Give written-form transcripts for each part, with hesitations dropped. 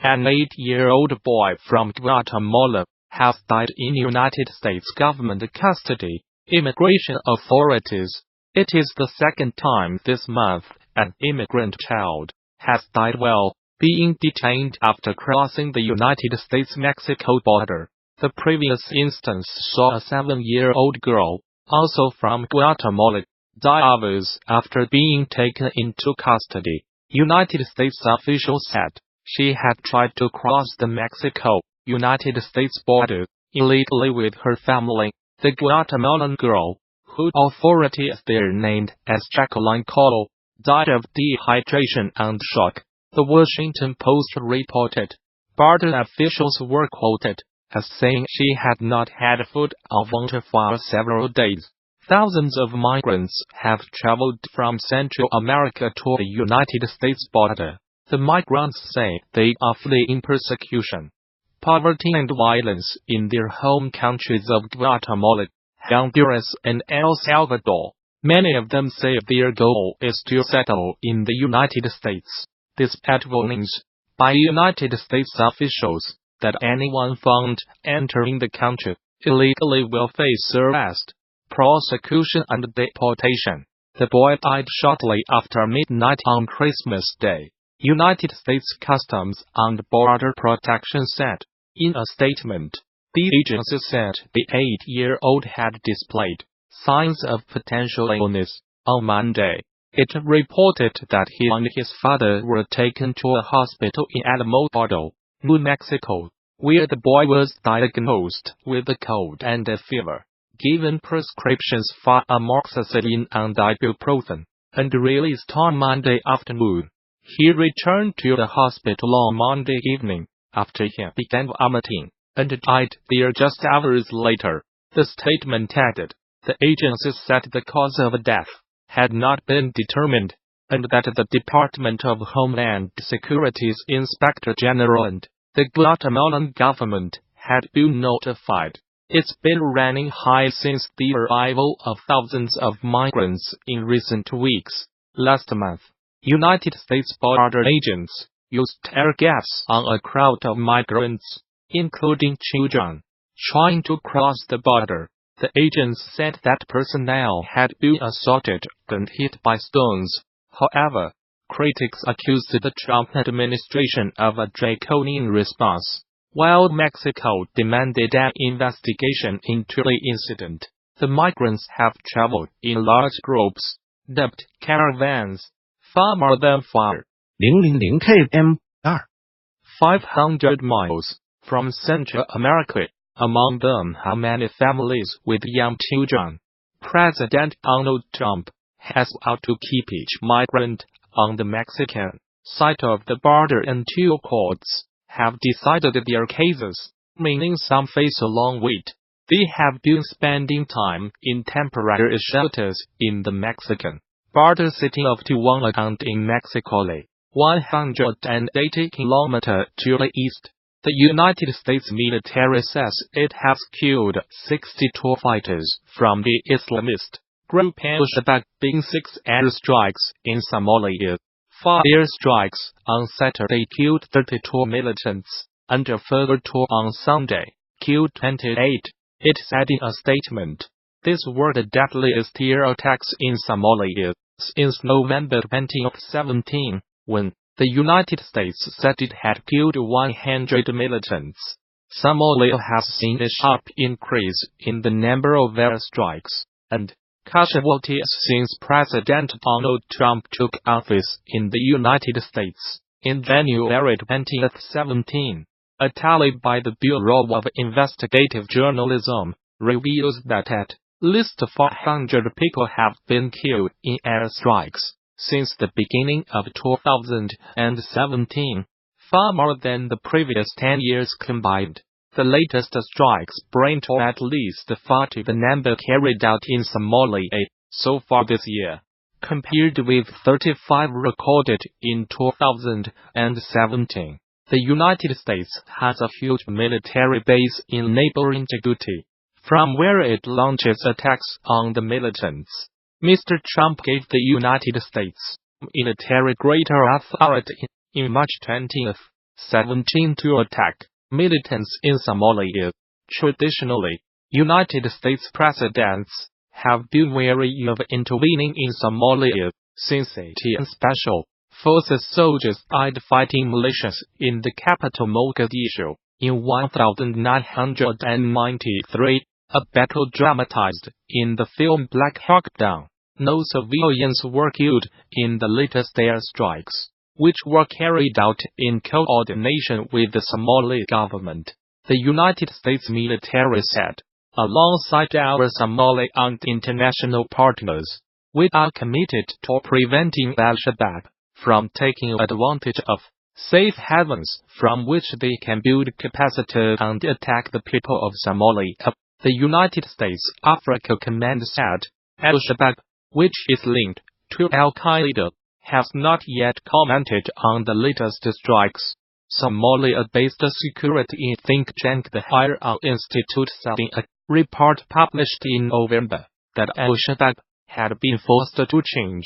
An 8-year-old boy from Guatemala has died in United States government custody. Immigration authorities. It is the second time this month an immigrant child has died while being detained after crossing the United States-Mexico border. The previous instance saw a 7-year-old girl, also from Guatemala, die hours after being taken into custody. United States officials said she had tried to cross the Mexico-United States border illegally with her family. The Guatemalan girl, who authorities there named as Jacqueline Colo, died of dehydration and shock, the Washington Post reported. Border officials were quoted as saying she had not had food or water for several days. Thousands of migrants have traveled from Central America to the United States border. The migrants say they are fleeing persecution, poverty and violence in their home countries of Guatemala, Honduras and El Salvador. Many of them say their goal is to settle in the United States, despite warnings by United States officials that anyone found entering the country illegally will face arrest, prosecution and deportation. The boy died shortly after midnight on Christmas Day, United States Customs and Border Protection said. In a statement, the agency said the 8-year-old had displayed signs of potential illness. On Monday, it reported that he and his father were taken to a hospital in Alamogordo, New Mexico, where the boy was diagnosed with a cold and a fever, given prescriptions for amoxicillin and ibuprofen, and released on Monday afternoon. He returned to the hospital on Monday evening after he began vomiting, and died there just hours later. The statement added, the agency said the cause of death had not been determined, and that the Department of Homeland Security's Inspector General and the Guatemalan government had been notified. It's been running high since the arrival of thousands of migrants in recent weeks. Last month, United States border agents used tear gas on a crowd of migrants, including children, trying to cross the border. The agents said that personnel had been assaulted and hit by stones. However, critics accused the Trump administration of a draconian response, while Mexico demanded an investigation into the incident. The migrants have traveled in large groups, dubbed caravans, far more than 000 km 500 miles from Central America. Among them are many families with young children. President Donald Trump has vowed to keep each migrant on the Mexican side of the border until courts have decided their cases, meaning some face a long wait. They have been spending time in temporary shelters in the Mexican border city of Tijuana and in Mexicali, 180 kilometers to the east. The United States military says it has killed 62 fighters from the Islamist group Al-Shabaab in 6 airstrikes in Somalia. 4 airstrikes on Saturday killed 32 militants, and a further 2 on Sunday killed 28. It said in a statement, "These were the deadliest air attacks in Somalia since November 2017, when the United States said it had killed 100 militants." Somalia has seen a sharp increase in the number of airstrikes and casualties since President Donald Trump took office in the United States. In January 2017, a tally by the Bureau of Investigative Journalism reveals that at least 400 people have been killed in airstrikes since the beginning of 2017, far more than the previous 10 years combined. The latest strikes bring to at least 40 the number carried out in Somalia so far this year, compared with 35 recorded in 2017. The United States has a huge military base in neighboring Djibouti, from where it launches attacks on the militants. Mr. Trump gave the United States military greater authority in March 20. 17 to attack militants in Somalia. Traditionally, United States presidents have been wary of intervening in Somalia, since ATN Special Forces soldiers died fighting militias in the capital Mogadishu in 1993, a battle dramatized in the film Black Hawk Down. No civilians were killed in the latest airstrikes, which were carried out in coordination with the Somali government, the United States military said. Alongside our Somali and international partners, we are committed to preventing Al-Shabaab from taking advantage of safe havens from which they can build capacity and attack the people of Somalia, the United States Africa Command said. Al-Shabaab, which is linked to Al-Qaeda, has not yet commented on the latest strikes. Somalia-based security think tank the Higher Institute said in a report published in November that Al-Shabaab had been forced to change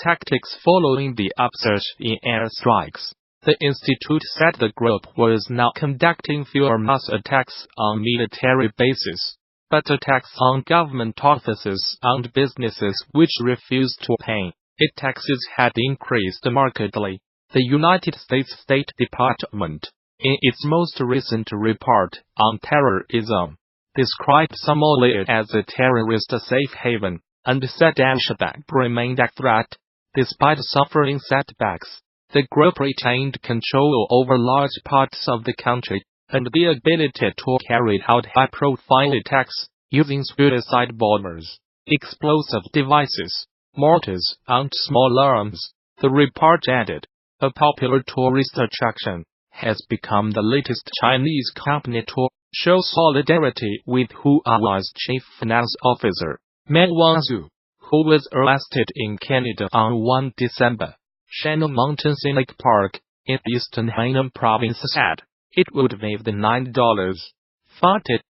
tactics following the upsurge in airstrikes. The institute said the group was now conducting fewer mass attacks on military bases, but attacks on government offices and businesses which refused to pay its taxes had increased markedly. The United States State Department, in its most recent report on terrorism, described Somalia as a terrorist safe haven, and said Al-Shabaab remained a threat. Despite suffering setbacks, the group retained control over large parts of the country, and the ability to carry out high-profile attacks using suicide bombers, explosive devices, mortars, and small arms. The report added, a popular tourist attraction has become the latest Chinese company to show solidarity with Huawei's chief finance officer, Meng Wanzhou, who was arrested in Canada on 1 December. Shannon Mountain Scenic Park, in eastern Hainan province said it would waive the $9,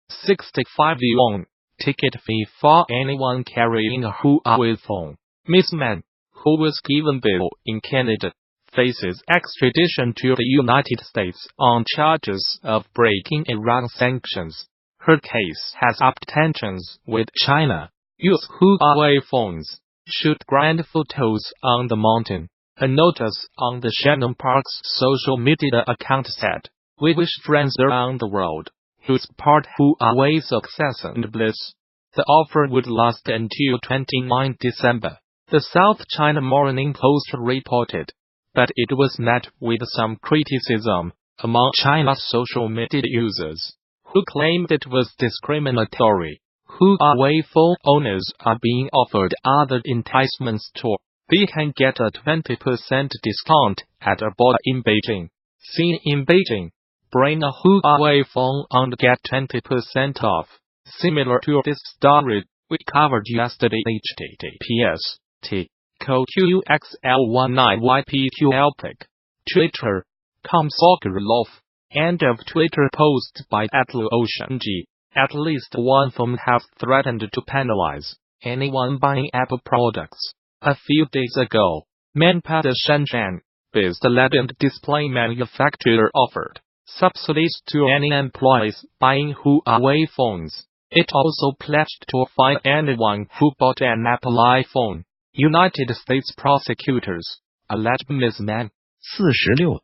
65 yuan, ticket fee for anyone carrying a Huawei phone. Ms. Mann, who was given bail in Canada, faces extradition to the United States on charges of breaking Iran sanctions. Her case has upped tensions with China. Use Huawei phones. Shoot grand photos on the mountain. A notice on the Shannon Park's social media account said, "We wish friends around the world who support Huawei's success and bliss." The offer would last until 29 December, the South China Morning Post reported, but it was met with some criticism among China's social media users, who claimed it was discriminatory. Huawei phone owners are being offered other enticements too. They can get a 20% discount at a border in Beijing. Seen in Beijing, bring a Huawei phone and get 20% off. Similar to this story we covered yesterday. https://QUXL19YPQLPIC. Twitter.com Sokolov. End of Twitter post by @LuOceanG. At least one firm has threatened to penalize anyone buying Apple products. A few days ago, Manpad Shenzhen-based LED display manufacturer offered subsidies to any employees buying Huawei phones. It also pledged to fine anyone who bought an Apple iPhone. United States prosecutors alleged Ms. Mann 46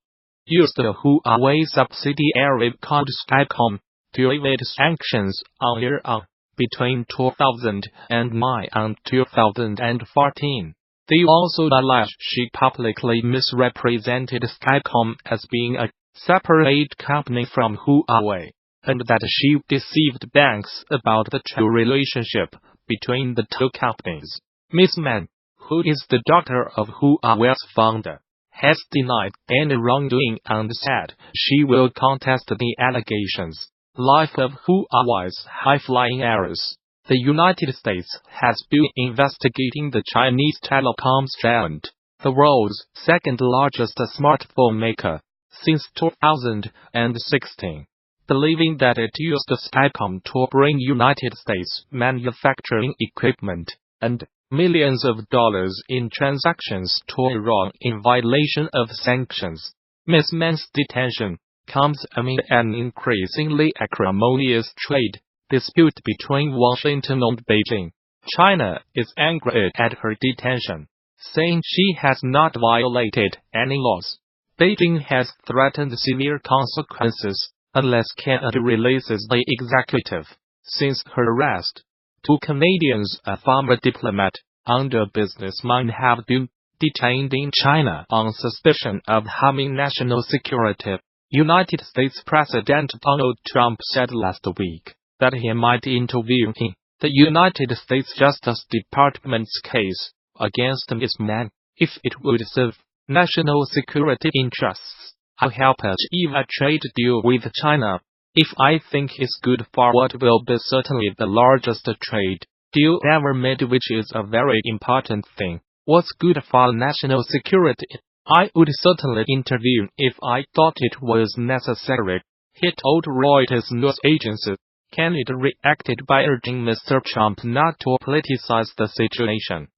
used the Huawei subsidiary called Skycom to evade sanctions on Iran between 2009 and 2014. They also alleged she publicly misrepresented Skycom as being a separate company from Huawei, and that she deceived banks about the true relationship between the two companies. Ms. Mann, who is the daughter of Huawei's founder, has denied any wrongdoing and said she will contest the allegations. Life of Huawei's high-flying heiress. The United States has been investigating the Chinese telecoms giant, the world's second-largest smartphone maker, since 2016, believing that it used Skycom to bring United States manufacturing equipment and millions of dollars in transactions to Iran in violation of sanctions. Ms. Man's detention comes amid an increasingly acrimonious trade dispute between Washington and Beijing. China is angry at her detention, saying she has not violated any laws. Beijing has threatened severe consequences unless Canada releases the executive. Since her arrest, 2 Canadians, a former diplomat and a businessman, have been detained in China on suspicion of harming national security. United States President Donald Trump said last week that he might intervene in the United States Justice Department's case against Ms. Man if it would serve national security interests. I'll help achieve a trade deal with China if I think it's good for what will be certainly the largest trade deal ever made, which is a very important thing. What's good for national security? I would certainly intervene if I thought it was necessary, he told Reuters news agency. Canada reacted by urging Mr. Trump not to politicize the situation.